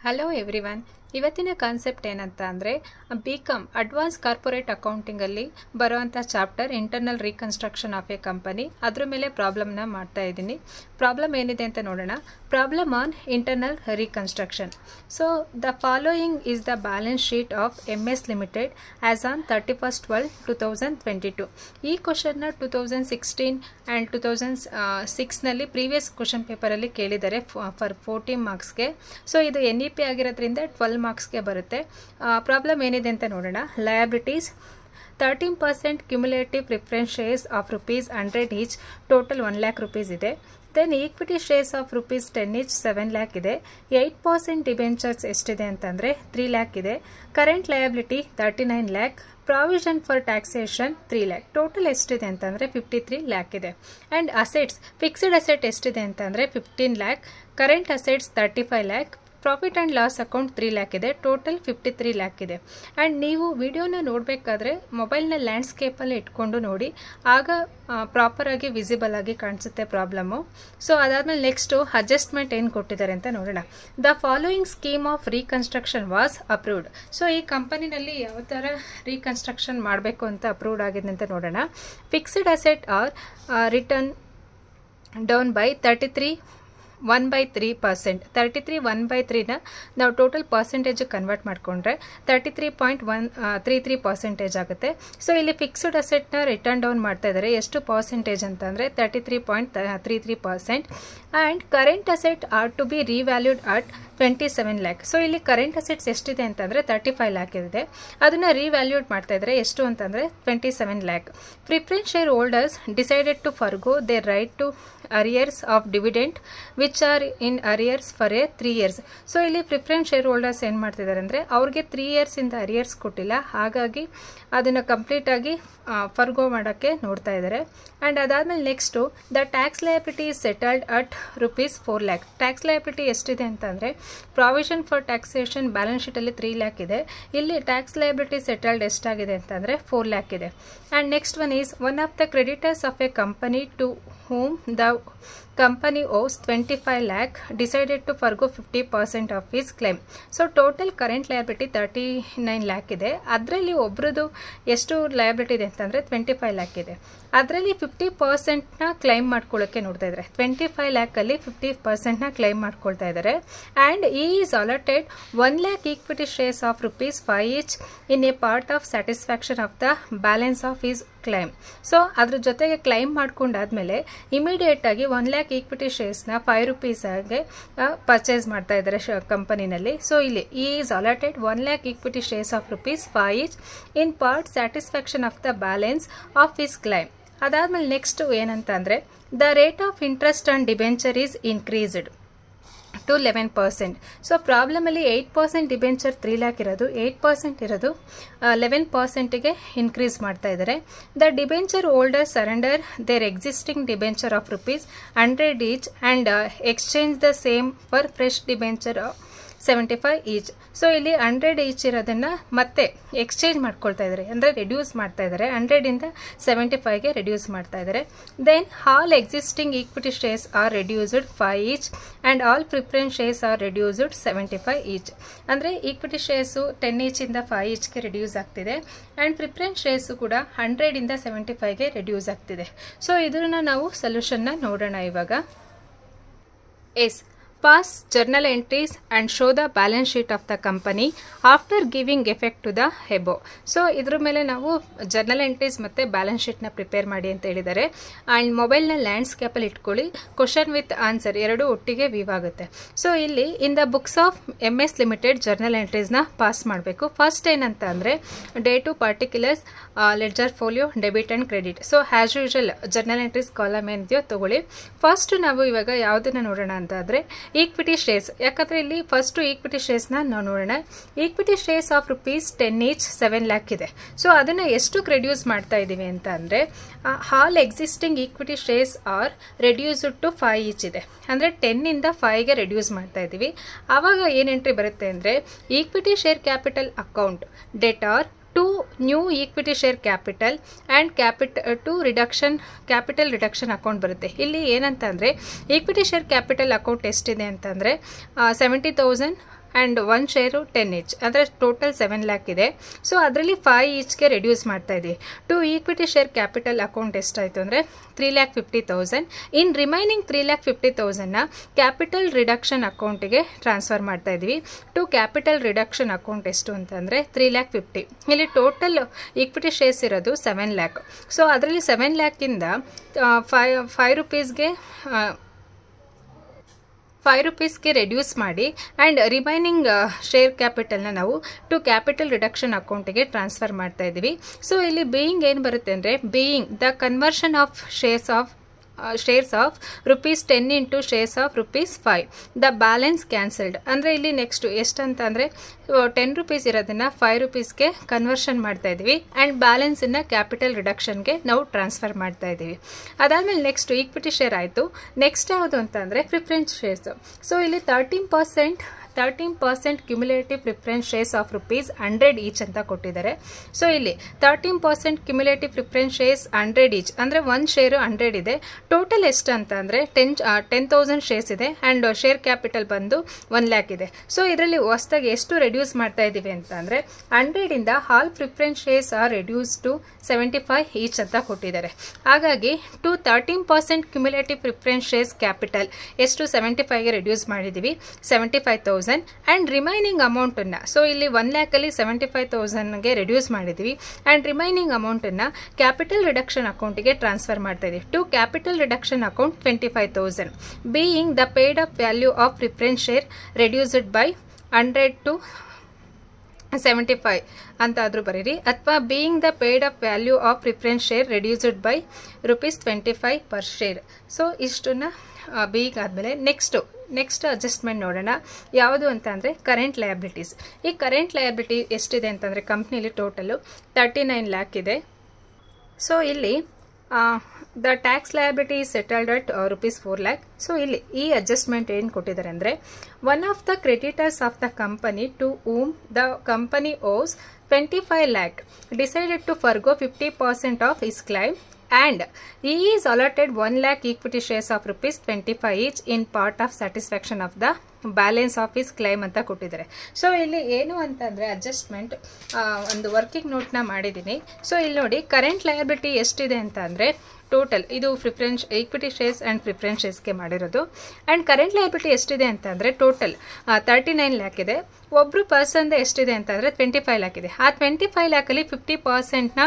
Hello everyone. ಇವತ್ತಿನ concept ಏನಂತ ಅಂದರೆ BCom ಅಡ್ವಾನ್ಸ್ ಕಾರ್ಪೊರೇಟ್ ಅಕೌಂಟಿಂಗಲ್ಲಿ ಬರುವಂಥ chapter internal reconstruction of a company. ಅದ್ರ ಮೇಲೆ ಪ್ರಾಬ್ಲಮ್ನ ಮಾಡ್ತಾ ಇದ್ದೀನಿ. ಪ್ರಾಬ್ಲಮ್ ಏನಿದೆ ಅಂತ ನೋಡೋಣ. Problem on internal reconstruction. So the following is the balance sheet of MS limited as on 31/12/2022. ಈ ಕ್ವಶನ್ನ 2016 ಆ್ಯಂಡ್ 2006ನಲ್ಲಿ ಪ್ರೀವಿಯಸ್ ಕ್ವಶನ್ ಪೇಪರಲ್ಲಿ ಕೇಳಿದ್ದಾರೆ ಫಾರ್ 40 ಮಾರ್ಕ್ಸ್ಗೆ. ಸೊ ಇದು NEP ಆಗಿರೋದ್ರಿಂದ 12 ಮಾರ್ಕ್ಸ್ಗೆ ಬರುತ್ತೆ. ಪ್ರಾಬ್ಲಮ್ ಏನಿದೆ ಅಂತ ನೋಡೋಣ. Liabilities 13% cumulative preference shares of ₹100 each, total 1 lakh rupees ಇದೆ. Then equity shares of ₹10 each 7 lakh ಇದೆ. 8% ಡಿಬೆಂಚರ್ಸ್ ಎಷ್ಟಿದೆ ಅಂತಂದರೆ 3 lakh ಇದೆ. Current liability 39 lakh. Provision for taxation 3 lakh. Total ಎಷ್ಟಿದೆ ಅಂತಂದರೆ 53 lakh ಇದೆ. ಆ್ಯಂಡ್ ಅಸೆಟ್ಸ್, ಫಿಕ್ಸ್ಡ್ ಅಸೆಟ್ ಎಷ್ಟಿದೆ ಅಂತಂದರೆ 15 lakh. Current assets 35 lakh. Profit and loss account 3 lakh ಇದೆ. ಟೋಟಲ್ 53 lakh ಇದೆ. ಆ್ಯಂಡ್ ನೀವು ವಿಡಿಯೋನ ನೋಡಬೇಕಾದ್ರೆ ಮೊಬೈಲ್ನ ಲ್ಯಾಂಡ್ಸ್ಕೇಪಲ್ಲಿ ಇಟ್ಕೊಂಡು ನೋಡಿ, ಆಗ ಪ್ರಾಪರಾಗಿ ವಿಸಿಬಲ್ ಆಗಿ ಕಾಣಿಸುತ್ತೆ ಪ್ರಾಬ್ಲಮ್ಮು. ಸೊ ಅದಾದಮೇಲೆ ನೆಕ್ಸ್ಟು ಅಡ್ಜಸ್ಟ್ಮೆಂಟ್ ಏನು ಕೊಟ್ಟಿದ್ದಾರೆ ಅಂತ ನೋಡೋಣ. The following scheme of reconstruction was approved. So ಈ ಕಂಪನಿನಲ್ಲಿ ಯಾವ ಥರ ರೀಕನ್ಸ್ಟ್ರಕ್ಷನ್ ಮಾಡಬೇಕು ಅಂತ ಅಪ್ರೂವ್ಡ್ ಆಗಿದೆ ಅಂತ ನೋಡೋಣ. Fixed asset are written down by 1/3%. 1/3ನ ನಾವು ಟೋಟಲ್ ಪರ್ಸೆಂಟೇಜ್ ಕನ್ವರ್ಟ್ ಮಾಡಿಕೊಂಡ್ರೆ 33.33% ಆಗುತ್ತೆ. ಸೊ ಇಲ್ಲಿ ಫಿಕ್ಸ್ಡ್ ಅಸೆಟ್ನ ರಿಟರ್ನ್ ಡೌನ್ ಮಾಡ್ತಾ ಇದ್ದಾರೆ. ಎಷ್ಟು ಪರ್ಸೆಂಟೇಜ್ ಅಂತಂದರೆ 33.33%. And current asset are to be revalued at 27 lakh. So ಇಲ್ಲಿ ಕರೆಂಟ್ ಅಸೆಟ್ಸ್ ಎಷ್ಟಿದೆ ಅಂತಂದರೆ 35 lakh ಇದೆ. ಅದನ್ನು ರಿವ್ಯಾಲ್ಯೂಡ್ ಮಾಡ್ತಾ ಇದ್ದಾರೆ. ಎಷ್ಟು ಅಂತಂದರೆ 27 lakh. Preference share holders decided to forgo their right to arrears of dividend which are in arrears for 3 years. So ಇಲ್ಲಿ ಪ್ರಿಫರೆನ್ಸ್ ಶೇರ್ ಹೋಲ್ಡರ್ಸ್ ಏನು ಮಾಡ್ತಿದ್ದಾರೆ ಅಂದರೆ ಅವ್ರಿಗೆ 3 years ಇಂದ ಅರಿಯರ್ಸ್ ಕೊಟ್ಟಿಲ್ಲ, ಹಾಗಾಗಿ ಅದನ್ನು ಕಂಪ್ಲೀಟಾಗಿ ಫರ್ಗೋ ಮಾಡೋಕ್ಕೆ ನೋಡ್ತಾ ಇದ್ದಾರೆ. ಆ್ಯಂಡ್ ಅದಾದಮೇಲೆ next the tax liability is settled at ₹4 lakh. Tax liability ಎಷ್ಟಿದೆ ಅಂತಂದರೆ ಪ್ರಾವಿಷನ್ ಫಾರ್ ಟ್ಯಾಕ್ಸೇಷನ್ ಬ್ಯಾಲೆನ್ಸ್ ಶೀಟಲ್ಲಿ 3 lakh ಇದೆ. ಇಲ್ಲಿ ಟ್ಯಾಕ್ಸ್ ಲಯಬಿಲಿಟಿ ಸೆಟಲ್ಡ್ ಎಷ್ಟಾಗಿದೆ ಅಂತಂದರೆ 4 lakh ಇದೆ. And next one is one of the creditors of a company to whom the company owes 25 lakh decided to forgo 50% of his claim. So total current liability 39 lakh ಇದೆ. ಅದರಲ್ಲಿ ಒಬ್ರದ್ದು ಎಷ್ಟು liability ಇದೆ ಅಂತಂದರೆ 25 lakh ಇದೆ. ಅದರಲ್ಲಿ 50%ನ claim ಮಾಡ್ಕೊಳ್ಳೋಕ್ಕೆ ನೋಡ್ತಾ ಇದ್ದಾರೆ. 25 lakhಲ್ಲಿ 50%ನ ಕ್ಲೈಮ್ ಮಾಡ್ಕೊಳ್ತಾ ಇದ್ದಾರೆ. And is allotted 1 lakh equity shares of ₹5 each in a part of satisfaction of the balance of his claim. So ಅದ್ರ ಜೊತೆಗೆ ಕ್ಲೈಮ್ ಮಾಡ್ಕೊಂಡಾದ್ಮೇಲೆ ಇಮಿಡಿಯೇಟ್ ಆಗಿ 1 lakh ಈಕ್ವಿಟಿ ಶೇರ್ಸ್ನ ₹5 ಪರ್ಚೇಸ್ ಮಾಡ್ತಾ ಇದ್ದಾರೆ ಕಂಪನಿನಲ್ಲಿ. ಸೊ ಇಲ್ಲಿ is allotted 1 lakh equity shares of ₹5 each in part satisfaction of the balance of his claim. ಅದಾದ್ಮೇಲೆ next ಏನಂತ ಅಂದರೆ the rate of interest on debenture is increased to 11%. So ಪ್ರಾಬ್ಲಮಲ್ಲಿ 8% debenture 3 lakh ಇರೋದು, 8% ಇರೋದು 11%ಗೆ ಇನ್ಕ್ರೀಸ್ ಮಾಡ್ತಾ ಇದ್ದಾರೆ. The debenture holder surrender their existing debenture of ₹100 each and exchange the same for fresh debenture 75 each. So ಇಲ್ಲಿ 100 each ಇರೋದನ್ನು ಮತ್ತೆ exchange ಮಾಡ್ಕೊಳ್ತಾ ಇದ್ದಾರೆ, ಅಂದರೆ ರೆಡ್ಯೂಸ್ ಮಾಡ್ತಾ ಇದ್ದಾರೆ. 100ಇಂದ 75ಗೆ ರೆಡ್ಯೂಸ್ ಮಾಡ್ತಾ ಇದ್ದಾರೆ. Then all existing equity shares are reduced 5 each and all preference shares are reduced 75 each. ಅಂದರೆ ಈಕ್ವಿಟಿ ಶೇರ್ಸು 10 eachಇಂದ 5 eachಗೆ ರೆಡ್ಯೂಸ್ ಆಗ್ತಿದೆ. ಆ್ಯಂಡ್ ಪ್ರಿಫರೆನ್ಸ್ ಶೇರ್ಸು ಕೂಡ 100ಇಂದ 75ಗೆ ರೆಡ್ಯೂಸ್ ಆಗ್ತಿದೆ. ಸೊ ಇದನ್ನು ನಾವು ಸೊಲ್ಯೂಷನ್ನ ನೋಡೋಣ ಇವಾಗ. Pass journal entries and show the balance sheet of the company after giving effect to the above. So ಇದ್ರ ಮೇಲೆ ನಾವು ಜರ್ನಲ್ ಎಂಟ್ರೀಸ್ ಮತ್ತು ಬ್ಯಾಲೆನ್ಸ್ ಶೀಟ್ನ ಪ್ರಿಪೇರ್ ಮಾಡಿ ಅಂತ ಹೇಳಿದ್ದಾರೆ. ಆ್ಯಂಡ್ ಮೊಬೈಲ್ನ ಲ್ಯಾಂಡ್ಸ್ಕೇಪಲ್ಲಿ ಇಟ್ಕೊಳ್ಳಿ. ಕ್ವಶನ್ ವಿತ್ ಆನ್ಸರ್ ಎರಡೂ ಒಟ್ಟಿಗೆ ವೀವ್ ಆಗುತ್ತೆ. ಸೊ ಇಲ್ಲಿ in the books of MS limited journal ಎಂಟ್ರೀಸ್ನ ಪಾಸ್ ಮಾಡಬೇಕು. ಫಸ್ಟ್ ಏನಂತ ಅಂದರೆ date particulars, ledger folio, debit and credit. So as usual journal entries column ಏನಿದೆಯೋ ತಗೊಳ್ಳಿ. ಫಸ್ಟ್ ನಾವು ಇವಾಗ ಯಾವುದನ್ನು ನೋಡೋಣ ಅಂತ ಆದರೆ ಈಕ್ವಿಟಿ ಶೇರ್ಸ್. ಯಾಕಂದರೆ ಇಲ್ಲಿ ಫಸ್ಟು ಈಕ್ವಿಟಿ ಶೇರ್ಸ್ನ ನಾವು ನೋಡೋಣ. Equity shares of ₹10 each 7 lakh ಇದೆ. ಸೊ ಅದನ್ನು ಎಷ್ಟು ರೆಡ್ಯೂಸ್ ಮಾಡ್ತಾ ಇದ್ದೀವಿ ಅಂತ ಅಂದರೆ all existing equity shares are reduced to 5 each ಇದೆ. ಅಂದರೆ 10ಇಂದ 5ಗೆ ರೆಡ್ಯೂಸ್ ಮಾಡ್ತಾ ಇದ್ದೀವಿ. ಆವಾಗ ಏನು ಎಂಟ್ರಿ ಬರುತ್ತೆ ಅಂದರೆ equity share capital account debtor to new equity share capital and capital reduction account ಬರುತ್ತೆ. ಇಲ್ಲಿ ಏನಂತ ಅಂದರೆ ಈಕ್ವಿಟಿ ಶೇರ್ ಕ್ಯಾಪಿಟಲ್ ಅಕೌಂಟ್ ಎಷ್ಟಿದೆ ಅಂತಂದರೆ 70,000 ಆ್ಯಂಡ್ 1 ಶೇರು 10 each ಅಂದರೆ ಟೋಟಲ್ 7 lakh ಇದೆ. ಸೊ ಅದರಲ್ಲಿ 5 eachಗೆ ರೆಡ್ಯೂಸ್ ಮಾಡ್ತಾ ಇದ್ವಿ. To equity share capital account ಎಷ್ಟಾಯಿತು ಅಂದರೆ 3,50,000. ಇನ್ ರಿಮೈನಿಂಗ್ 3,50,000ನ ಕ್ಯಾಪಿಟಲ್ ರಿಡಕ್ಷನ್ ಅಕೌಂಟಿಗೆ ಟ್ರಾನ್ಸ್ಫರ್ ಮಾಡ್ತಾ ಇದ್ವಿ. ಟು ಕ್ಯಾಪಿಟಲ್ ರಿಡಕ್ಷನ್ ಅಕೌಂಟ್ ಎಷ್ಟು ಅಂತಂದರೆ 3,50,000. ಇಲ್ಲಿ ಟೋಟಲ್ ಈಕ್ವಿಟಿ ಶೇರ್ಸ್ ಇರೋದು 7 lakh. ಸೊ ಅದರಲ್ಲಿ 7 lakhಯಿಂದ 5 rupeesಗೆ ರೆಡ್ಯೂಸ್ ಮಾಡಿ ಆ್ಯಂಡ್ ರಿಮೈನಿಂಗ್ ಶೇರ್ ಕ್ಯಾಪಿಟಲ್ನ ನಾವು ಟು ಕ್ಯಾಪಿಟಲ್ ರಿಡಕ್ಷನ್ ಅಕೌಂಟಿಗೆ ಟ್ರಾನ್ಸ್ಫರ್ ಮಾಡ್ತಾ ಇದ್ದೀವಿ. ಸೊ ಇಲ್ಲಿ ಬೀಯಿಂಗ್ ಏನು ಬರುತ್ತೆ ಅಂದರೆ being the conversion of shares of rupees 10 into shares of rupees 5. The balance cancelled ಅಂದರೆ ಇಲ್ಲಿ ನೆಕ್ಸ್ಟ್ ಎಷ್ಟಂತ ಅಂದರೆ 10 rupees ಇರೋದನ್ನು 5 rupeesಗೆ ಕನ್ವರ್ಷನ್ ಮಾಡ್ತಾ ಇದ್ವಿ ಆ್ಯಂಡ್ ಬ್ಯಾಲೆನ್ಸನ್ನು ಕ್ಯಾಪಿಟಲ್ ರಿಡಕ್ಷನ್ಗೆ ನಾವು ಟ್ರಾನ್ಸ್ಫರ್ ಮಾಡ್ತಾ ಇದ್ದೀವಿ. ಅದಾದಮೇಲೆ ನೆಕ್ಸ್ಟ್ ಈಕ್ವಿಟಿ ಶೇರ್ ಆಯಿತು. ನೆಕ್ಸ್ಟ್ ಯಾವುದು ಅಂತ ಅಂದರೆ ಪ್ರಿಫರೆನ್ಸ್ ಶೇರ್ಸ್. ಸೊ ಇಲ್ಲಿ 13% cumulative preference shares of ₹100 each ಅಂತ ಕೊಟ್ಟಿದ್ದಾರೆ. ಸೊ ಇಲ್ಲಿ 13% ಕ್ಯುಮ್ಯುಲೇಟಿವ್ ಪ್ರಿಫರೆನ್ಸ್ ಶೇರ್ಸ್ 100 ಈಚ್ ಅಂದರೆ 1 ಶೇರು 100 ಇದೆ. ಟೋಟಲ್ ಎಷ್ಟು ಅಂತ ಅಂದರೆ 10,000 ಶೇರ್ಸ್ ಇದೆ ಆ್ಯಂಡ್ ಶೇರ್ ಕ್ಯಾಪಿಟಲ್ ಬಂದು 1 lakh ಇದೆ. ಸೊ ಇದರಲ್ಲಿ ಹೊಸದಾಗಿ ಎಷ್ಟು ರೆಡ್ಯೂಸ್ ಮಾಡ್ತಾ ಇದ್ದೀವಿ ಅಂತ ಅಂದರೆ 100ಇಂದ all preference shares are reduce to 75 each ಅಂತ ಕೊಟ್ಟಿದ್ದಾರೆ. ಹಾಗಾಗಿ to 13% cumulative preference shares capital ಎಷ್ಟು 75ಗೆ ರೆಡ್ಯೂಸ್ ಮಾಡಿದ್ದೀವಿ 75,000 ಆ್ಯಂಡ್ ರಿಮೈನಿಂಗ್ ಅಮೌಂಟನ್ನು ಸೊ ಇಲ್ಲಿ 1 lakhಲ್ಲಿ 75,000ಗೆ ರೆಡ್ಯೂಸ್ ಮಾಡಿದ್ವಿ ಆ್ಯಂಡ್ ರಿಮೈನಿಂಗ್ ಅಮೌಂಟನ್ನು ಕ್ಯಾಪಿಟಲ್ ರಿಡಕ್ಷನ್ ಅಕೌಂಟಿಗೆ ಟ್ರಾನ್ಸ್ಫರ್ ಮಾಡ್ತಾ ಇದ್ದೀವಿ. To capital reduction account 25,000 being the paid up value of preference share reduced by 100 to 75 ಅಂತಾದರೂ ಬರೀರಿ, ಅಥವಾ being the paid up value of preference share reduced by ₹25 per share. So ಇಷ್ಟನ್ನ ಬೀಗ್ ಆದಮೇಲೆ next adjustment ನೋಡೋಣ. ಯಾವುದು ಅಂತ ಅಂದರೆ ಕರೆಂಟ್ ಲಯಬಿಲಿಟೀಸ್. ಈ ಕರೆಂಟ್ ಲಯಬಿಲಿಟಿ ಎಷ್ಟಿದೆ ಅಂತಂದರೆ ಕಂಪ್ನಿಲಿ ಟೋಟಲು 39 lakh ಇದೆ. ಸೊ ಇಲ್ಲಿ the tax liability is settled at ₹4 lakh. So ಇಲ್ಲಿ ಈ ಅಡ್ಜಸ್ಟ್ಮೆಂಟ್ ಏನು ಕೊಟ್ಟಿದ್ದಾರೆ ಅಂದರೆ one of the creditors of the company to whom the company owes 25 lakh decided to forgo 50% of his claim and he is allotted 1 lakh equity shares of ₹25 each in part of satisfaction of the balance of his claim ಅಂತ ಕೊಟ್ಟಿದ್ದಾರೆ. So ಇಲ್ಲಿ ಏನು ಅಂತಂದರೆ adjustment ಒಂದು working ನೋಟ್ನ ಮಾಡಿದ್ದೀನಿ. So ಇಲ್ಲಿ ನೋಡಿ current liability ಎಷ್ಟಿದೆ ಅಂತ ಅಂದರೆ ಟೋಟಲ್ ಇದು preference equity shares and preference ಶೇರ್ಸ್ಗೆ ಮಾಡಿರೋದು ಆ್ಯಂಡ್ ಕರೆಂಟ್ ಲಯಬಿಲಿಟಿ ಎಷ್ಟಿದೆ ಅಂತಂದರೆ ಟೋಟಲ್ 39 lakh ಇದೆ. ಒಬ್ಬರು ಪರ್ಸನ್ದು ಎಷ್ಟಿದೆ ಅಂತಂದರೆ 25 lakh ಇದೆ. ಆ 25 lakhಲ್ಲಿ 50%ನ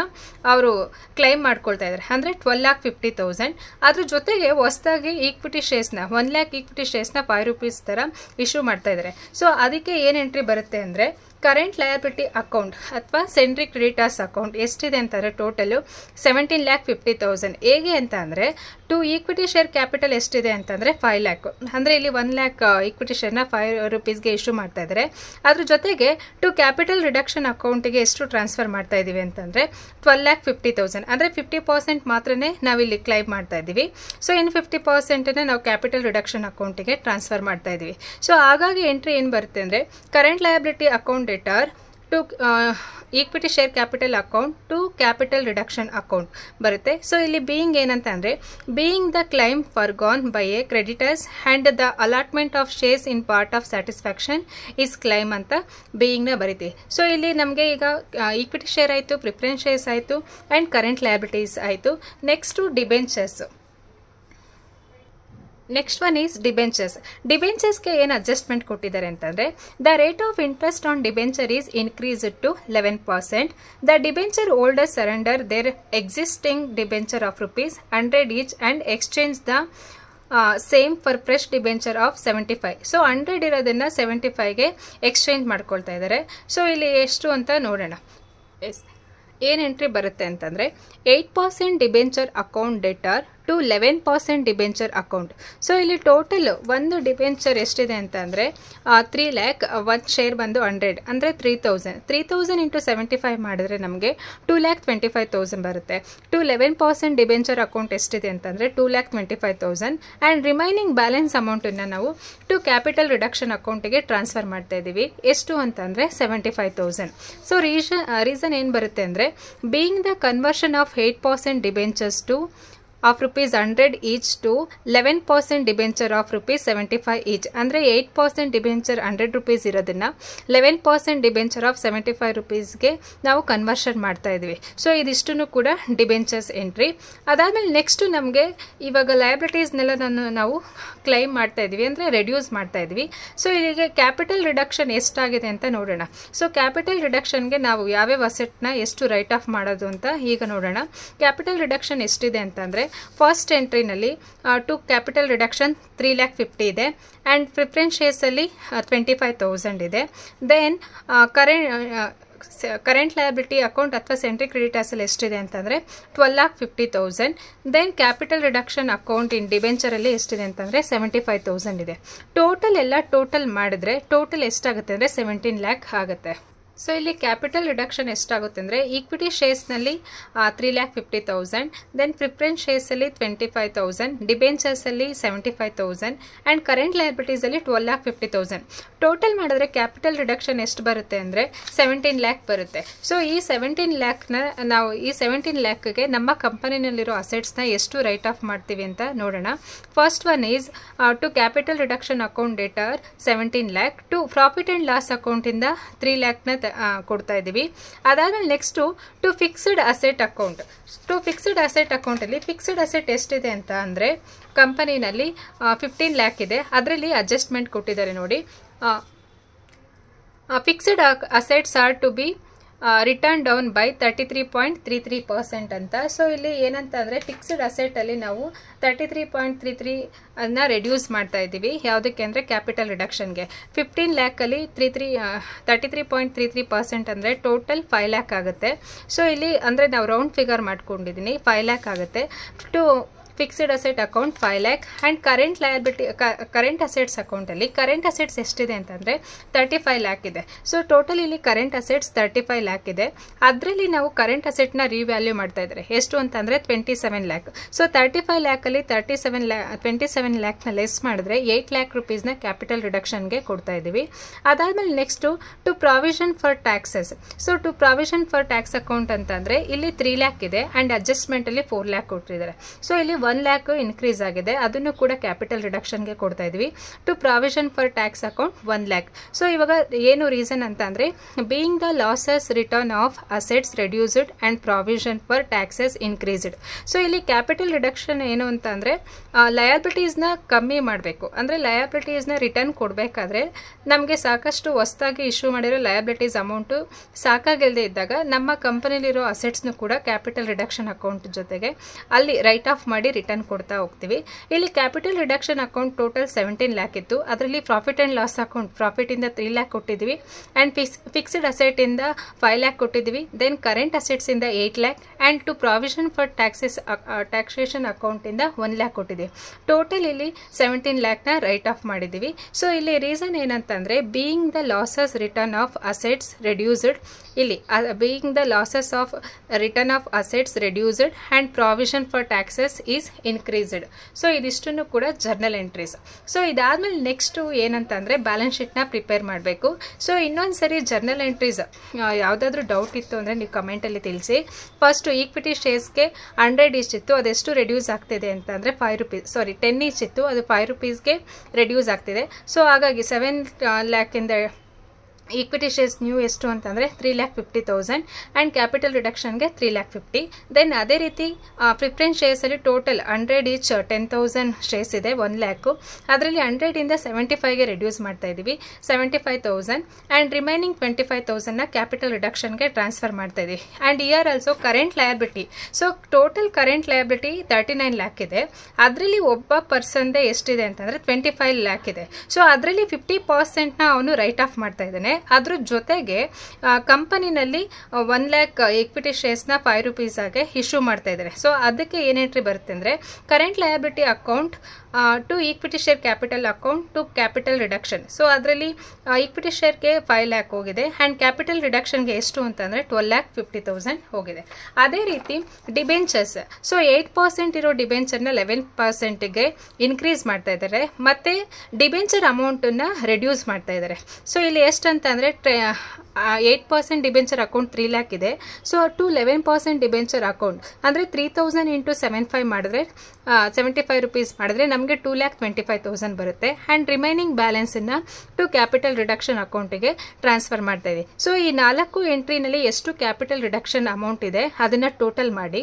ಅವರು ಕ್ಲೈಮ್ ಮಾಡ್ಕೊಳ್ತಾ ಇದ್ದಾರೆ ಅಂದರೆ 12,50,000. ಅದ್ರ ಜೊತೆಗೆ ಹೊಸದಾಗಿ ಈಕ್ವಿಟಿ ಶೇರ್ಸ್ನ 1 lakh ಈಕ್ವಿಟಿ ಶೇರ್ಸ್ನ 5 rupees ಥರ ಇಶ್ಯೂ ಮಾಡ್ತಾ ಇದ್ದಾರೆ. ಸೊ ಅದಕ್ಕೆ ಏನು ಎಂಟ್ರಿ ಬರುತ್ತೆ ಅಂದರೆ ಕರೆಂಟ್ ಲಯಬಿಲಿಟಿ ಅಕೌಂಟ್ ಅಥವಾ ಸೆಂಟ್ರಿ ಕ್ರೆಡಿಟರ್ಸ್ ಅಕೌಂಟ್ ಎಷ್ಟಿದೆ ಅಂತಂದರೆ ಟೋಟಲು 17,50,000. ಹೇಗೆ ಅಂತ ಅಂದರೆ ಟು ಈಕ್ವಿಟಿ ಶೇರ್ ಕ್ಯಾಪಿಟಲ್ ಎಷ್ಟಿದೆ ಅಂತಂದರೆ 5 lakh ಅಂದರೆ ಇಲ್ಲಿ 1 lakh ಈಕ್ವಿಟಿ ಶೇರ್ನ 5 rupeesಗೆ ಇಶ್ಯೂ ಮಾಡ್ತಾ ಇದ್ದಾರೆ. ಅದ್ರ ಜೊತೆಗೆ ಟು ಕ್ಯಾಪಿಟಲ್ ರಿಡಕ್ಷನ್ ಅಕೌಂಟಿಗೆ ಎಷ್ಟು ಟ್ರಾನ್ಸ್ಫರ್ ಮಾಡ್ತಾ ಇದ್ದೀವಿ ಅಂತಂದರೆ 12,50,000 ಅಂದರೆ 50% ಮಾತ್ರನೇ ನಾವಿಲ್ಲಿ ಕ್ಲೈಮ್ ಮಾಡ್ತಾ ಇದ್ದೀವಿ. ಸೊ ಇನ್ನು 50%ನೇ ನಾವು ಕ್ಯಾಪಿಟಲ್ ರಿಡಕ್ಷನ್ ಅಕೌಂಟಿಗೆ ಟ್ರಾನ್ಸ್ಫರ್ ಮಾಡ್ತಾ ಇದ್ದೀವಿ. ಸೊ ಹಾಗಾಗಿ ಎಂಟ್ರಿ ಏನು ಬರುತ್ತೆ ಅಂದರೆ ಕರೆಂಟ್ ಲಯಬಿಲಿಟಿ ಅಕೌಂಟ್ ರಿಟರ್ to equity share capital account to capital reduction account ಬರುತ್ತೆ. ಸೊ ಇಲ್ಲಿ ಬೀಯಿಂಗ್ ಏನಂತ ಅಂದರೆ being the claim forgone by a creditors and the allotment of shares in part of satisfaction his claim ಅಂತ ಬೀಯಿಂಗ್ನ ಬರೀತೀವಿ. So ಇಲ್ಲಿ ನಮಗೆ ಈಗ ಈಕ್ವಿಟಿ ಶೇರ್ ಆಯಿತು, ಪ್ರಿಫರೆನ್ಸ್ ಶೇರ್ಸ್ ಆಯಿತು ಆ್ಯಂಡ್ ಕರೆಂಟ್ ಲಯಬಿಲಿಟೀಸ್ ಆಯಿತು. Next debentures. Next one is debentures. ಡಿಬೆಂಚರ್ಸ್ಗೆ ಏನು ಅಡ್ಜಸ್ಟ್ಮೆಂಟ್ ಕೊಟ್ಟಿದ್ದಾರೆ ಅಂತಂದರೆ the rate of interest on debenture is increased to 11%. The debenture holder surrender their existing debenture of ₹100 each and exchange the same for fresh debenture of 75. So 100 ಇರೋದನ್ನು 75ಗೆ exchange ಮಾಡ್ಕೊಳ್ತಾ ಇದ್ದಾರೆ. So ಇಲ್ಲಿ ಎಷ್ಟು ಅಂತ ನೋಡೋಣ. ಏನು ಎಂಟ್ರಿ ಬರುತ್ತೆ ಅಂತಂದರೆ 8% debenture account debtor to 11% debenture account. So ಇಲ್ಲಿ ಟೋಟಲ್ ಒಂದು ಡಿಬೆಂಚರ್ ಎಷ್ಟಿದೆ ಅಂತ ಅಂದರೆ 3 lakh, 1 ಶೇರ್ ಬಂದು 100 ಅಂದರೆ 3,000 ಇಂಟು 75 ಮಾಡಿದ್ರೆ ನಮಗೆ 2,25,000 ಬರುತ್ತೆ. ಟು 11% ಡಿಬೆಂಚರ್ ಅಕೌಂಟ್ ಎಷ್ಟಿದೆ ಅಂತಂದರೆ 2,25,000 ಆ್ಯಂಡ್ ರಿಮೈನಿಂಗ್ ಬ್ಯಾಲೆನ್ಸ್ ಅಮೌಂಟನ್ನು ನಾವು ಟು ಕ್ಯಾಪಿಟಲ್ ರಿಡಕ್ಷನ್ ಅಕೌಂಟಿಗೆ ಟ್ರಾನ್ಸ್ಫರ್ ಮಾಡ್ತಾ ಇದ್ದೀವಿ. ಎಷ್ಟು ಅಂತಂದರೆ 75,000. ಸೊ ರೀಸನ್ ಏನು ಬರುತ್ತೆ ಅಂದರೆ being the conversion of 8% debentures to of ₹100 each to 11% debenture of ₹75 each. ಅಂದರೆ 8% ಡಿಬೆಂಚರ್ ₹100 ಇರೋದನ್ನ 11% ಡಿಬೆಂಚರ್ ಆಫ್ ₹75ಗೆ ನಾವು ಕನ್ವರ್ಷನ್ ಮಾಡ್ತಾ ಇದ್ವಿ. ಸೊ ಇದಿಷ್ಟನ್ನು ಕೂಡ ಡಿಬೆಂಚರ್ಸ್ ಎಂಟ್ರಿ. ಅದಾದಮೇಲೆ ನೆಕ್ಸ್ಟ್ ನಮಗೆ ಇವಾಗ ಲಯಬಿಲಿಟೀಸ್ನೆಲ್ಲ ನಾವು ಕ್ಲೈಮ್ ಮಾಡ್ತಾ ಇದ್ವಿ, ಅಂದರೆ ರೆಡ್ಯೂಸ್ ಮಾಡ್ತಾ ಇದ್ವಿ. ಸೊ ಇಲ್ಲಿಗೆ ಕ್ಯಾಪಿಟಲ್ ರಿಡಕ್ಷನ್ ಎಷ್ಟಾಗಿದೆ ಅಂತ ನೋಡೋಣ. ಸೊ ಕ್ಯಾಪಿಟಲ್ ರಿಡಕ್ಷನ್ಗೆ ನಾವು ಯಾವ್ಯಾವ ಅಸೆಟ್ನ ಎಷ್ಟು ರೈಟ್ ಆಫ್ ಮಾಡೋದು ಅಂತ ಈಗ ನೋಡೋಣ. ಕ್ಯಾಪಿಟಲ್ ರಿಡಕ್ಷನ್ ಎಷ್ಟಿದೆ ಅಂತಂದರೆ ಫಸ್ಟ್ ಎಂಟ್ರಿನಲ್ಲಿ ಟು ಕ್ಯಾಪಿಟಲ್ ರಿಡಕ್ಷನ್ 3,50,000 ಇದೆ ಆ್ಯಂಡ್ ಪ್ರಿಫರೆನ್ಸ್ ಶೇರ್ಸಲ್ಲಿ 25,000 ಇದೆ. ದೆನ್ ಕರೆಂಟ್ ಲಯಬಿಲಿಟಿ ಅಕೌಂಟ್ ಅಥವಾ ಸೆಂಟ್ರಿ ಕ್ರೆಡಿಟ್ ಅಸಲ್ ಎಷ್ಟಿದೆ ಅಂತಂದರೆ 12,50,000. Then capital reduction account in ಡಿಬೆಂಚರಲ್ಲಿ ಎಷ್ಟಿದೆ ಅಂತಂದರೆ 75,000 ಇದೆ. ಟೋಟಲ್ ಮಾಡಿದ್ರೆ ಟೋಟಲ್ ಎಷ್ಟಾಗುತ್ತೆ ಅಂದರೆ 17 lakh ಆಗುತ್ತೆ. ಸೊ ಇಲ್ಲಿ ಕ್ಯಾಪಿಟಲ್ ರಿಡಕ್ಷನ್ ಎಷ್ಟಾಗುತ್ತೆ ಅಂದರೆ ಈಕ್ವಿಟಿ ಶೇರ್ಸ್ನಲ್ಲಿ 3,50,000, ದೆನ್ ಪ್ರಿಫರೆನ್ಸ್ ಶೇರ್ಸಲ್ಲಿ 25,000, ಡಿಬೆಂಚರ್ಸಲ್ಲಿ 75,000 ಆ್ಯಂಡ್ ಕರೆಂಟ್ ಲಯಬಿಲಿಟೀಸಲ್ಲಿ 12,50,000. ಟೋಟಲ್ ಮಾಡಿದ್ರೆ ಕ್ಯಾಪಿಟಲ್ ರಿಡಕ್ಷನ್ ಎಷ್ಟು ಬರುತ್ತೆ ಅಂದರೆ 17 lakh ಬರುತ್ತೆ. ಸೊ ಈ 17 lakhನ ನಾವು ಈ 17 lakhಗೆ ನಮ್ಮ ಕಂಪನಿನಲ್ಲಿರೋ ಅಸೆಟ್ಸ್ನ ಎಷ್ಟು ರೈಟ್ ಆಫ್ ಮಾಡ್ತೀವಿ ಅಂತ ನೋಡೋಣ. First one is to capital reduction account debtor 17 lakh, to profit and loss ಅಕೌಂಟಿಂದ 3 lakhನ ಕೊಡ್ತಾ ಇದ್ದೀವಿ. ಅದಾದ್ಮೇಲೆ next to fixed asset account. To fixed asset ಅಕೌಂಟಲ್ಲಿ ಫಿಕ್ಸ್ಡ್ ಅಸೆಟ್ ಎಷ್ಟಿದೆ ಅಂತ ಅಂದರೆ ಕಂಪನಿನಲ್ಲಿ 15 lakh ಇದೆ. ಅದರಲ್ಲಿ ಅಡ್ಜಸ್ಟ್ಮೆಂಟ್ ಕೊಟ್ಟಿದ್ದಾರೆ ನೋಡಿ. Fixed assets are to be written down by 33.33% ಅಂತ. ಸೊ ಇಲ್ಲಿ ಏನಂತ ಅಂದರೆ ಫಿಕ್ಸ್ಡ್ ಅಸೆಟಲ್ಲಿ ನಾವು 33.33 ಅನ್ನ ರೆಡ್ಯೂಸ್ ಮಾಡ್ತಾ ಇದ್ದೀವಿ. ಯಾವುದಕ್ಕೆ ಅಂದರೆ ಕ್ಯಾಪಿಟಲ್ ರಿಡಕ್ಷನ್ಗೆ. 15 lakhಲ್ಲಿ 33.33% ಅಂದರೆ ಟೋಟಲ್ 5 lakh ಆಗುತ್ತೆ. ಸೊ ಇಲ್ಲಿ ಅಂದರೆ ನಾವು ರೌಂಡ್ ಫಿಗರ್ ಮಾಡ್ಕೊಂಡಿದ್ದೀನಿ, 5 lakh ಆಗುತ್ತೆ. To fixed asset account 5 lakh and current liability current assets ಅಕೌಂಟಲ್ಲಿ ಕರೆಂಟ್ ಅಸೆಟ್ಸ್ ಎಷ್ಟಿದೆ ಅಂತಂದರೆ 35 lakh ಇದೆ. ಸೊ ಟೋಟಲ್ ಇಲ್ಲಿ ಕರೆಂಟ್ ಅಸೆಟ್ಸ್ 35 lakh ಇದೆ. ಅದರಲ್ಲಿ ನಾವು ಕರೆಂಟ್ ಅಸೆಟ್ನ ರಿವ್ಯಾಲ್ಯೂ ಮಾಡ್ತಾ ಇದ್ದಾರೆ. ಎಷ್ಟು ಅಂತಂದರೆ 27 lakh. ಸೊ 35 lakhಲ್ಲಿ 27 lakhನ ಲೆಸ್ ಮಾಡಿದ್ರೆ 8 lakh rupeesನ ಕ್ಯಾಪಿಟಲ್ ರಿಡಕ್ಷನ್ಗೆ ಕೊಡ್ತಾ ಇದ್ದೀವಿ. ಅದಾದಮೇಲೆ next to provision for taxes. So to provision for tax account ಅಂತಂದರೆ ಇಲ್ಲಿ 3 lakh ಇದೆ ಆ್ಯಂಡ್ ಅಡ್ಜಸ್ಟ್ಮೆಂಟಲ್ಲಿ 4 lakh ಕೊಟ್ಟಿದ್ದಾರೆ. ಸೊ ಇಲ್ಲಿ 1 lakh ಇನ್ಕ್ರೀಸ್ ಆಗಿದೆ, ಅದನ್ನು ಕೂಡ ಕ್ಯಾಪಿಟಲ್ ರಿಡಕ್ಷನ್ಗೆ ಕೊಡ್ತಾ ಇದ್ವಿ. To provision for tax account 1 lakh. So ಇವಾಗ ಏನು ರೀಸನ್ ಅಂತ ಅಂದರೆ being the losses return of assets reduced and provision for taxes increased. So ಇಲ್ಲಿ ಕ್ಯಾಪಿಟಲ್ ರಿಡಕ್ಷನ್ ಏನು ಅಂತ ಅಂದರೆ ಲಯಬಿಲಿಟೀಸ್ನ ಕಮ್ಮಿ ಮಾಡಬೇಕು. ಅಂದರೆ ಲಯಬಿಲಿಟೀಸ್ನ ರಿಟರ್ನ್ ಕೊಡಬೇಕಾದ್ರೆ ನಮಗೆ ಸಾಕಷ್ಟು ಹೊಸದಾಗಿ ಇಶ್ಯೂ ಮಾಡಿರೋ ಲಯಬಿಲಿಟೀಸ್ ಅಮೌಂಟು ಸಾಕಾಗಿಲ್ಲದೆ ಇದ್ದಾಗ ನಮ್ಮ ಕಂಪನಿಲಿರೋ ಅಸೆಟ್ಸ್ನು ಕೂಡ ಕ್ಯಾಪಿಟಲ್ ರಿಡಕ್ಷನ್ ಅಕೌಂಟ್ ಜೊತೆಗೆ ಅಲ್ಲಿ ರೈಟ್ ಆಫ್ ಮಾಡಿ ರಿಟರ್ನ್ ಕೊಡ್ತಾ ಹೋಗ್ತೀವಿ. ಇಲ್ಲಿ capital reduction account total 17 lakh ಇತ್ತು. ಅದರಲ್ಲಿ ಪ್ರಾಫಿಟ್ ಆ್ಯಂಡ್ ಲಾಸ್ ಅಕೌಂಟ್ ಪ್ರಾಫಿಟಿಂದ 3 lakh ಕೊಟ್ಟಿದ್ವಿ ಆ್ಯಂಡ್ ಫಿಕ್ಸ್ಡ್ ಅಸೆಟಿಂದ 5 lakh ಕೊಟ್ಟಿದ್ವಿ. ದೆನ್ ಕರೆಂಟ್ ಅಸೆಟ್ಸಿಂದ 8 lakh and to provision for taxation ಅಕೌಂಟಿಂದ 1 lakh ಕೊಟ್ಟಿದ್ವಿ. ಟೋಟಲ್ ಇಲ್ಲಿ 17 lakhನ ರೈಟ್ ಆಫ್ ಮಾಡಿದ್ದೀವಿ. ಸೊ ಇಲ್ಲಿ ರೀಸನ್ ಏನಂತಂದರೆ being the losses return of assets reduced, ಇಲ್ಲಿ being the losses of return of assets reduced and provision for taxes is increased. So ಇದಿಷ್ಟನ್ನು ಕೂಡ ಜರ್ನಲ್ ಎಂಟ್ರೀಸ್. ಸೊ ಇದಾದ್ಮೇಲೆ ನೆಕ್ಸ್ಟು ಏನಂತಂದರೆ ಬ್ಯಾಲೆನ್ಸ್ ಶೀಟ್ನ prepare ಮಾಡಬೇಕು. ಸೊ ಇನ್ನೊಂದು ಸರಿ ಜರ್ನಲ್ ಎಂಟ್ರೀಸ್ ಯಾವುದಾದ್ರೂ ಡೌಟ್ ಇತ್ತು ಅಂದರೆ ನೀವು ಕಮೆಂಟಲ್ಲಿ ತಿಳಿಸಿ. ಫಸ್ಟು ಈಕ್ವಿಟಿ ಶೇರ್ಸ್ಗೆ 100 each ಇತ್ತು, ಅದೆಷ್ಟು ರೆಡ್ಯೂಸ್ ಆಗ್ತಿದೆ ಅಂತಂದರೆ 5 rupees, 10 each ಇತ್ತು, ಅದು 5 rupeesಗೆ ರೆಡ್ಯೂಸ್ ಆಗ್ತಿದೆ. ಸೊ ಹಾಗಾಗಿ 7 lakh ಇಂದ ಈಕ್ವಿಟಿ ಶೇರ್ಸ್ ನ್ಯೂ ಎಷ್ಟು ಅಂತಂದರೆ 3,50,000 ಆ್ಯಂಡ್ ಕ್ಯಾಪಿಟಲ್ ರಿಡಕ್ಷನ್ಗೆ 3,50,000. ದೆನ್ ಅದೇ ರೀತಿ ಪ್ರಿಫರೆನ್ಸ್ ಶೇರ್ಸಲ್ಲಿ ಟೋಟಲ್ 100 each 10,000 ಶೇರ್ಸ್ ಇದೆ, 1 lakh. ಅದರಲ್ಲಿ 100ಇಂದ 75ಗೆ ರೆಡ್ಯೂಸ್ ಮಾಡ್ತಾ ಇದ್ದೀವಿ, 75,000 ಆ್ಯಂಡ್ ರಿಮೈನಿಂಗ್ 25,000ನ ಕ್ಯಾಪಿಟಲ್ ರಿಡಕ್ಷನ್ಗೆ ಟ್ರಾನ್ಸ್ಫರ್ ಮಾಡ್ತಾ ಇದ್ದೀವಿ. And year also current liability. So total current liability 39 lakh ಇದೆ. ಅದರಲ್ಲಿ ಒಬ್ಬ ಪರ್ಸನ್ದೇ ಎಷ್ಟಿದೆ ಅಂತಂದರೆ 25 lakh ಇದೆ. ಸೊ ಅದರಲ್ಲಿ 50%ನ ಅವನು ರೈಟ್ ಆಫ್ ಮಾಡ್ತಾ ಇದ್ದಾನೆ. ಅದ್ರ ಜೊತೆಗೆ ಕಂಪನಿನಲ್ಲಿ 1 lakh ಈಕ್ವಿಟಿ ಶೇರ್ಸ್ನ 5 rupees ಆಗಿ ಇಶ್ಯೂ ಮಾಡ್ತಾ ಇದ್ದಾರೆ. ಸೊ ಅದಕ್ಕೆ ಏನು ಎಂಟ್ರಿ ಬರುತ್ತೆ ಅಂದರೆ current liability account to equity share capital account to capital reduction. So ಅದರಲ್ಲಿ ಈಕ್ವಿಟಿ ಶೇರ್ಗೆ 5 ಲ್ಯಾಕ್ ಹೋಗಿದೆ ಆ್ಯಂಡ್ ಕ್ಯಾಪಿಟಲ್ ರಿಡಕ್ಷನ್ಗೆ ಎಷ್ಟು ಅಂತಂದರೆ 12,50,000 ಹೋಗಿದೆ. ಅದೇ ರೀತಿ ಡಿಬೆಂಚರ್ಸ್, ಸೊ 8% ಇರೋ ಡಿಬೆಂಚರ್ನ 11%ಗೆ ಇನ್ಕ್ರೀಸ್ ಮಾಡ್ತಾ ಇದ್ದಾರೆ ಮತ್ತು ಡಿಬೆಂಚರ್ ಅಮೌಂಟನ್ನು ರೆಡ್ಯೂಸ್ ಮಾಡ್ತಾ ಇದ್ದಾರೆ. ಸೊ ಇಲ್ಲಿ ಎಷ್ಟು ಅಂತಂದರೆ 8% ಡಿಬೆಂಚರ್ ಅಕೌಂಟ್ 3 ಲ್ಯಾಕ್ ಇದೆ. ಸೊ ಟು 11% ಡಿಬೆಂಚರ್ ಅಕೌಂಟ್ ಅಂದರೆ 3,000 ಇಂಟು 75 ಮಾಡಿದ್ರೆ 75 ರುಪೀಸ್ ಮಾಡಿದ್ರೆ ನಮಗೆ 2,25,000 ಬರುತ್ತೆ. ಆ್ಯಂಡ್ ರಿಮೈನಿಂಗ್ ಬ್ಯಾಲೆನ್ಸನ್ನು ಟು ಕ್ಯಾಪಿಟಲ್ ರಿಡಕ್ಷನ್ ಅಕೌಂಟಿಗೆ ಟ್ರಾನ್ಸ್ಫರ್ ಮಾಡ್ತಾ ಇದ್ದೀವಿ. ಸೊ ಈ 4 ಎಂಟ್ರಿನಲ್ಲಿ ಎಷ್ಟು ಕ್ಯಾಪಿಟಲ್ ರಿಡಕ್ಷನ್ ಅಮೌಂಟ್ ಇದೆ ಅದನ್ನು ಟೋಟಲ್ ಮಾಡಿ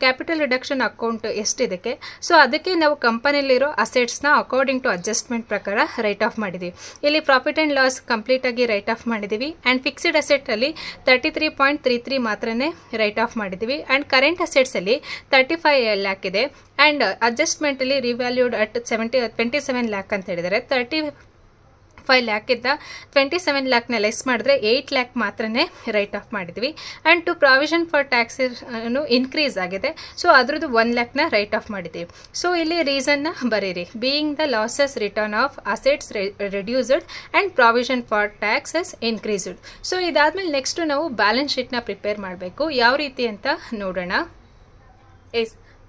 ಕ್ಯಾಪಿಟಲ್ ರಿಡಕ್ಷನ್ ಅಕೌಂಟ್ ಎಷ್ಟಿದಕ್ಕೆ, ಸೊ ಅದಕ್ಕೆ ನಾವು ಕಂಪನಿಯಲ್ಲಿರೋ ಅಸೆಟ್ಸ್ನ ಅಕಾರ್ಡಿಂಗ್ ಟು ಅಡ್ಜಸ್ಟ್ಮೆಂಟ್ ಪ್ರಕಾರ ರೈಟ್ ಆಫ್ ಮಾಡಿದ್ದೀವಿ. ಇಲ್ಲಿ ಪ್ರಾಫಿಟ್ ಆ್ಯಂಡ್ ಲಾಸ್ ಕಂಪ್ಲೀಟಾಗಿ ರೈಟ್ ಆಫ್ ಮಾಡಿದ್ದೀವಿ. ಆ್ಯಂಡ್ ಫಿಕ್ಸ್ಡ್ ಅಸೆಟಲ್ಲಿ 33.33 ಮಾತ್ರನೇ ರೈಟ್ ಆಫ್ ಮಾಡಿದ್ದೀವಿ. ಆ್ಯಂಡ್ ಕರೆಂಟ್ ಅಸೆಟ್ಸಲ್ಲಿ 35 ಲ್ಯಾಕ್ ಇದೆ. ಆ್ಯಂಡ್ ಅಡ್ಜಸ್ಟ್ಮೆಂಟಲ್ಲಿ ರಿವ್ಯಾಲ್ಯೂಡ್ ಅಟ್ 27 ಲ್ಯಾಕ್ ಅಂತ ಹೇಳಿದ್ದಾರೆ. 35 ಲ್ಯಾಕಿಂದ 27 ಲ್ಯಾಕ್ನ ಲೆಸ್ ಮಾಡಿದ್ರೆ 8 ಲ್ಯಾಕ್ ಮಾತ್ರನೇ ರೈಟ್ ಆಫ್ ಮಾಡಿದ್ವಿ. And to provision for taxes increase ಆಗಿದೆ. ಸೊ ಅದ್ರದ್ದು 1 ಲ್ಯಾಕ್ನ ರೈಟ್ ಆಫ್ ಮಾಡಿದ್ದೀವಿ. ಸೊ ಇಲ್ಲಿ ರೀಸನ್ನ ಬರೀರಿ, being the losses return of assets reduced and provision for taxes increased. So ಇದಾದ್ಮೇಲೆ ನೆಕ್ಸ್ಟ್ ನಾವು ಬ್ಯಾಲೆನ್ಸ್ ಶೀಟ್ನ ಪ್ರಿಪೇರ್ ಮಾಡಬೇಕು. ಯಾವ ರೀತಿ ಅಂತ ನೋಡೋಣ.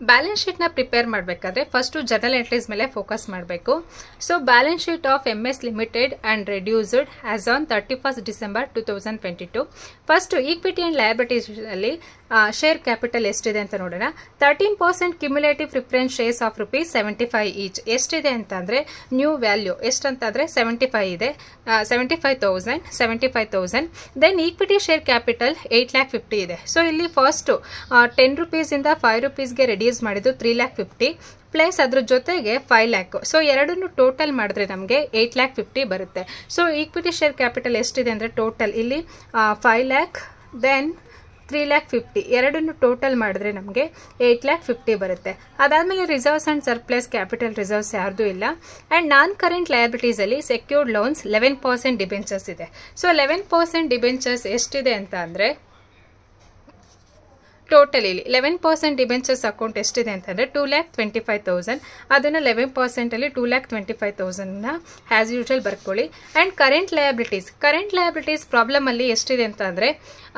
ಬ್ಯಾಲೆನ್ಸ್ ಶೀಟ್ನ ಪ್ರಿಪೇರ್ ಮಾಡಬೇಕಾದ್ರೆ ಫಸ್ಟು ಜರ್ನಲ್ ಎಂಟ್ರೀಸ್ ಮೇಲೆ ಫೋಕಸ್ ಮಾಡಬೇಕು. So balance sheet of MS limited and reduced as on 31st December 2022. First equity and ಲಯಬಿಲಿಟೀಸಲ್ಲಿ ಶೇರ್ ಕ್ಯಾಪಿಟಲ್ ಎಷ್ಟಿದೆ ಅಂತ ನೋಡೋಣ. 13% cumulative preference shares of ₹75 each ಎಷ್ಟಿದೆ ಅಂತಂದರೆ ನ್ಯೂ ವ್ಯಾಲ್ಯೂ ಎಷ್ಟಂತಂದರೆ 75 ಇದೆ, 75,000. ದೆನ್ ಈಕ್ವಿಟಿ ಶೇರ್ ಕ್ಯಾಪಿಟಲ್ 8,50,000 ಇದೆ. ಸೊ ಇಲ್ಲಿ ಫಸ್ಟು 10 ರೂಪೀಸಿಂದ 5 ರೂಪೀಸ್ಗೆ ರೆಡ್ಯೂಸ್ ಮಾಡಿದ್ದು 3,50,000 ಪ್ಲಸ್ ಅದ್ರ ಜೊತೆಗೆ 5 ಲ್ಯಾಕ್. ಸೊ ಎರಡನ್ನು ಟೋಟಲ್ ಮಾಡಿದ್ರೆ ನಮಗೆ 8,50,000 ಬರುತ್ತೆ. ಸೊ ಈಕ್ವಿಟಿ ಶೇರ್ ಕ್ಯಾಪಿಟಲ್ ಎಷ್ಟಿದೆ ಅಂದರೆ ಟೋಟಲ್ ಇಲ್ಲಿ 5 ಲ್ಯಾಕ್ ದೆನ್ 3,50,000 ಎರಡನ್ನು ಟೋಟಲ್ ಮಾಡಿದ್ರೆ ನಮಗೆ 8,50,000 ಬರುತ್ತೆ. ಅದಾದಮೇಲೆ reserves and surplus capital reserves ಯಾರ್ದು ಇಲ್ಲ. ಆ್ಯಂಡ್ ನಾನ್ ಕರೆಂಟ್ ಲಯಬಿಲಿಟೀಸಲ್ಲಿ ಸೆಕ್ಯೂರ್ಡ್ ಲೋನ್ಸ್ 11% ಡಿಬೆಂಚರ್ಸ್ ಇದೆ. ಸೊ 11% ಡಿಬೆಂಚರ್ಸ್ ಎಷ್ಟಿದೆ ಅಂತ ಅಂದರೆ ಟೋಟಲ್ ಇಲ್ಲಿ 11% ಡಿಬೆಂಚರ್ಸ್ ಅಕೌಂಟ್ ಎಷ್ಟಿದೆ ಅಂತಂದರೆ 2,25,000. ಅದನ್ನು 11%ಅಲ್ಲಿ 2,25,000ನ ಆ್ಯಸ್ ಯೂಶುವಲ್ ಬರ್ಕೊಳ್ಳಿ. ಆ್ಯಂಡ್ ಕರೆಂಟ್ ಲಯಬಿಲಿಟೀಸ್ ಪ್ರಾಬ್ಲಮಲ್ಲಿ ಎಷ್ಟಿದೆ ಅಂತ ಅಂದರೆ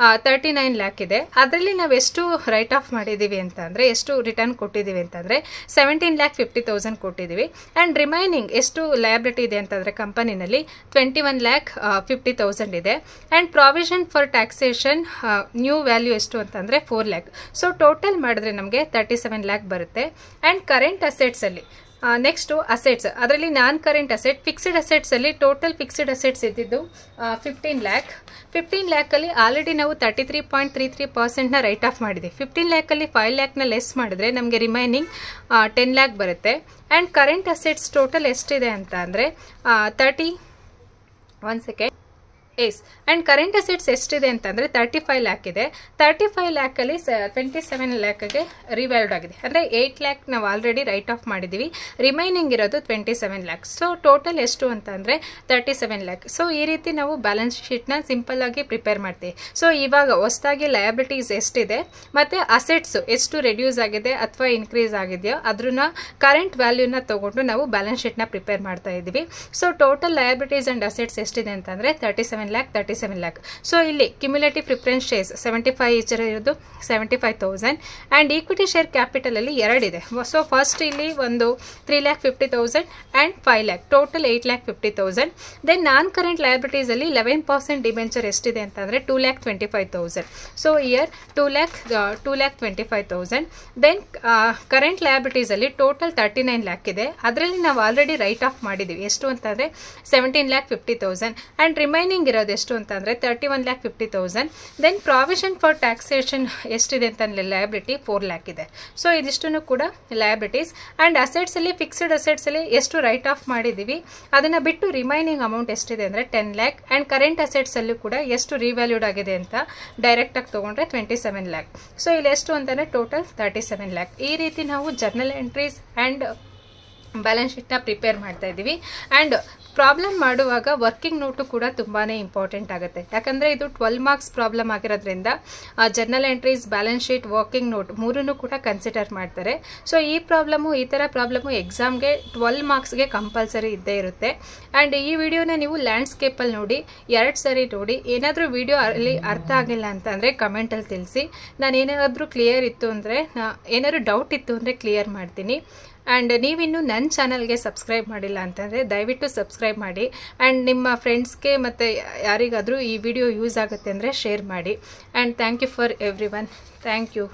39 ಲ್ಯಾಕ್ ಇದೆ. ಅದರಲ್ಲಿ ನಾವು ಎಷ್ಟು ರೈಟ್ ಆಫ್ ಮಾಡಿದ್ದೀವಿ ಅಂತ ಅಂದರೆ ಎಷ್ಟು ರಿಟರ್ನ್ ಕೊಟ್ಟಿದ್ದೀವಿ ಅಂತಂದರೆ 17,50,000 ಕೊಟ್ಟಿದ್ದೀವಿ. ಆ್ಯಂಡ್ ರಿಮೈನಿಂಗ್ ಎಷ್ಟು ಲಯಬಿಲಿಟಿ ಇದೆ ಅಂತಂದರೆ ಕಂಪನಿನಲ್ಲಿ 21,50,000 ಇದೆ. And provision for taxation new value ಎಷ್ಟು ಅಂತಂದರೆ 4 ಲ್ಯಾಕ್. ಸೊ ಟೋಟಲ್ ಮಾಡಿದ್ರೆ ನಮಗೆ 37 ಲ್ಯಾಕ್ ಬರುತ್ತೆ. ಆ್ಯಂಡ್ ಕರೆಂಟ್ ಅಸೆಟ್ಸಲ್ಲಿ ನೆಕ್ಸ್ಟು ಅಸೆಟ್ಸ್, ಅದರಲ್ಲಿ ನಾನ್ ಕರೆಂಟ್ ಅಸೆಟ್ ಫಿಕ್ಸ್ಡ್ ಅಸೆಟ್ಸಲ್ಲಿ ಟೋಟಲ್ ಫಿಕ್ಸ್ಡ್ ಅಸೆಟ್ಸ್ ಇದ್ದಿದ್ದು 15 ಲ್ಯಾಕ್. 15 ಲ್ಯಾಕಲ್ಲಿ ಆಲ್ರೆಡಿ ನಾವು 33.33%ನ ರೈಟ್ ಆಫ್ ಮಾಡಿದ್ವಿ. 15 ಲ್ಯಾಕಲ್ಲಿ 5 ಲ್ಯಾಕ್ನ ಲೆಸ್ ಮಾಡಿದ್ರೆ ನಮಗೆ ರಿಮೈನಿಂಗ್ 10 ಲ್ಯಾಕ್ ಬರುತ್ತೆ. ಆ್ಯಂಡ್ ಕರೆಂಟ್ ಅಸೆಟ್ಸ್ ಟೋಟಲ್ ಎಷ್ಟಿದೆ ಅಂತ ಅಂದರೆ 1 ಆ್ಯಂಡ್ ಕರೆಂಟ್ ಅಸೆಟ್ಸ್ ಎಷ್ಟಿದೆ ಅಂತಂದರೆ 35 ಲ್ಯಾಕ್ ಇದೆ. 35 ಲ್ಯಾಕಲ್ಲಿ 27 ಲ್ಯಾಕ್ಗೆ ರಿವ್ಯಾಲ್ಯೂಡ್ ಆಗಿದೆ. ಅಂದರೆ 8 ಲ್ಯಾಕ್ ನಾವು ಆಲ್ರೆಡಿ ರೈಟ್ ಆಫ್ ಮಾಡಿದ್ದೀವಿ, ರಿಮೈನಿಂಗ್ ಇರೋದು 27 ಲ್ಯಾಕ್. ಸೊ ಟೋಟಲ್ ಎಷ್ಟು ಅಂತ ಅಂದರೆ 37 ಲ್ಯಾಕ್. ಸೊ ಈ ರೀತಿ ನಾವು ಬ್ಯಾಲೆನ್ಸ್ ಶೀಟ್ನ ಸಿಂಪಲ್ ಆಗಿ ಪ್ರಿಪೇರ್ ಮಾಡ್ತೀವಿ. ಸೊ ಇವಾಗ ಹೊಸದಾಗಿ ಲಯಬಿಲಿಟೀಸ್ ಎಷ್ಟಿದೆ ಮತ್ತು ಅಸೆಟ್ಸ್ ಎಷ್ಟು ರೆಡ್ಯೂಸ್ ಆಗಿದೆ ಅಥವಾ ಇನ್ಕ್ರೀಸ್ ಆಗಿದೆಯೋ ಅದ್ರನ್ನ ಕರೆಂಟ್ ವ್ಯಾಲ್ಯೂನ ತೊಗೊಂಡು ನಾವು ಬ್ಯಾಲೆನ್ಸ್ ಶೀಟ್ನ ಪ್ರಿಪೇರ್ ಮಾಡ್ತಾ ಇದ್ದೀವಿ. So total liabilities and assets ಎಷ್ಟಿದೆ ಅಂತಂದರೆ 37 ಲ್ಯಾಕ್. ಸೊ ಇಲ್ಲಿ ಕ್ಯುಮ್ಯುಲೇಟಿವ್ ಪ್ರಿಫರೆನ್ಸ್ ಶೇರ್ಸ್ 75 ಈಚ್ ಇರೋದು 75,000. ಆ್ಯಂಡ್ ಈಕ್ವಿಟಿ ಶೇರ್ ಕ್ಯಾಪಿಟಲ್ ಅಲ್ಲಿ 2 ಇದೆ. ಸೊ ಫಸ್ಟ್ ಇಲ್ಲಿ ಒಂದು 3,50,000 and 5 lakh, total 8,50,000. Then non current liabilities ಅಲ್ಲಿ 11% ಡಿಬೆಂಚರ್ ಎಷ್ಟಿದೆ ಅಂತಂದರೆ 2,25,000. So year 2,25,000. Then current liabilities ಅಲ್ಲಿ ಟೋಟಲ್ 39 ಲ್ಯಾಕ್ ಇದೆ. ಅದರಲ್ಲಿ ನಾವು ಆಲ್ರೆಡಿ ರೈಟ್ ಆಫ್ ಮಾಡಿದ್ದೀವಿ. ಎಷ್ಟು ಅಂತಂದರೆ 17,50,000. ಆ್ಯಂಡ್ ರಿಮೈನಿಂಗ್ ಇರೋದು ಎಷ್ಟು ಅಂತಂದರೆ 31,50,000. ದೆನ್ ಪ್ರಾವಿಷನ್ ಫಾರ್ ಟ್ಯಾಕ್ಸೇಷನ್ ಎಷ್ಟಿದೆ ಅಂತ ಲಯಬಿಲಿಟಿ 4 ಲ್ಯಾಕ್ ಇದೆ. ಸೊ ಇದಿಷ್ಟನ್ನು ಕೂಡ ಲಯಬಿಲಿಟೀಸ್. ಆ್ಯಂಡ್ ಅಸೆಟ್ಸಲ್ಲಿ ಫಿಕ್ಸ್ಡ್ ಅಸೆಟ್ಸಲ್ಲಿ ಎಷ್ಟು ರೈಟ್ ಆಫ್ ಮಾಡಿದ್ದೀವಿ ಅದನ್ನು ಬಿಟ್ಟು ರಿಮೈನಿಂಗ್ ಅಮೌಂಟ್ ಎಷ್ಟಿದೆ ಅಂದರೆ 10 ಲ್ಯಾಕ್. ಆ್ಯಂಡ್ ಕರೆಂಟ್ ಅಸೆಟ್ಸಲ್ಲೂ ಕೂಡ ಎಷ್ಟು ರಿವ್ಯಾಲ್ಯೂಡ್ ಆಗಿದೆ ಅಂತ ಡೈರೆಕ್ಟಾಗಿ ತೊಗೊಂಡ್ರೆ 27 ಲ್ಯಾಕ್. ಸೊ ಇಲ್ಲಿ ಎಷ್ಟು ಅಂತಂದರೆ ಟೋಟಲ್ 37 ಲ್ಯಾಕ್. ಈ ರೀತಿ ನಾವು ಜರ್ನಲ್ ಎಂಟ್ರೀಸ್ ಆ್ಯಂಡ್ ಬ್ಯಾಲೆನ್ಸ್ ಶೀಟ್ನ ಪ್ರಿಪೇರ್ ಮಾಡ್ತಾ ಇದ್ದೀವಿ. ಆ್ಯಂಡ್ ಪ್ರಾಬ್ಲಮ್ ಮಾಡುವಾಗ ವರ್ಕಿಂಗ್ ನೋಟು ಕೂಡ ತುಂಬಾ ಇಂಪಾರ್ಟೆಂಟ್ ಆಗುತ್ತೆ. ಯಾಕಂದರೆ ಇದು 12 ಮಾರ್ಕ್ಸ್ ಪ್ರಾಬ್ಲಮ್ ಆಗಿರೋದ್ರಿಂದ journal entries, balance sheet, working note ಮೂರನ್ನು ಕೂಡ ಕನ್ಸಿಡರ್ ಮಾಡ್ತಾರೆ. ಸೊ ಈ ಥರ ಪ್ರಾಬ್ಲಮು ಎಕ್ಸಾಮ್ಗೆ 12 ಮಾರ್ಕ್ಸ್ಗೆ ಕಂಪಲ್ಸರಿ ಇದ್ದೇ ಇರುತ್ತೆ. ಆ್ಯಂಡ್ ಈ ವಿಡಿಯೋನ ನೀವು ಲ್ಯಾಂಡ್ಸ್ಕೇಪಲ್ಲಿ ನೋಡಿ 2 ಸರಿ ನೋಡಿ. ಏನಾದರೂ ವಿಡಿಯೋ ಅಲ್ಲಿ ಅರ್ಥ ಆಗಿಲ್ಲ ಅಂತಂದರೆ ಕಮೆಂಟಲ್ಲಿ ತಿಳಿಸಿ. ನಾನು ಏನಾದರೂ ಕ್ಲಿಯರ್ ಇತ್ತು ಅಂದರೆ, ಏನಾದರೂ ಡೌಟ್ ಇತ್ತು ಅಂದರೆ ಕ್ಲಿಯರ್ ಮಾಡ್ತೀನಿ. ಆ್ಯಂಡ್ ನೀವಿನ್ನೂ ನನ್ನ ಚಾನಲ್ಗೆ ಸಬ್ಸ್ಕ್ರೈಬ್ ಮಾಡಿಲ್ಲ ಅಂತಂದರೆ ದಯವಿಟ್ಟು ಸಬ್ಸ್ಕ್ರೈಬ್ ಮಾಡಿ. ಆ್ಯಂಡ್ ನಿಮ್ಮ ಫ್ರೆಂಡ್ಸ್ಗೆ ಮತ್ತು ಯಾರಿಗಾದರೂ ಈ ವಿಡಿಯೋ ಯೂಸ್ ಆಗುತ್ತೆ ಅಂದರೆ ಶೇರ್ ಮಾಡಿ. And thank you for everyone. Thank you.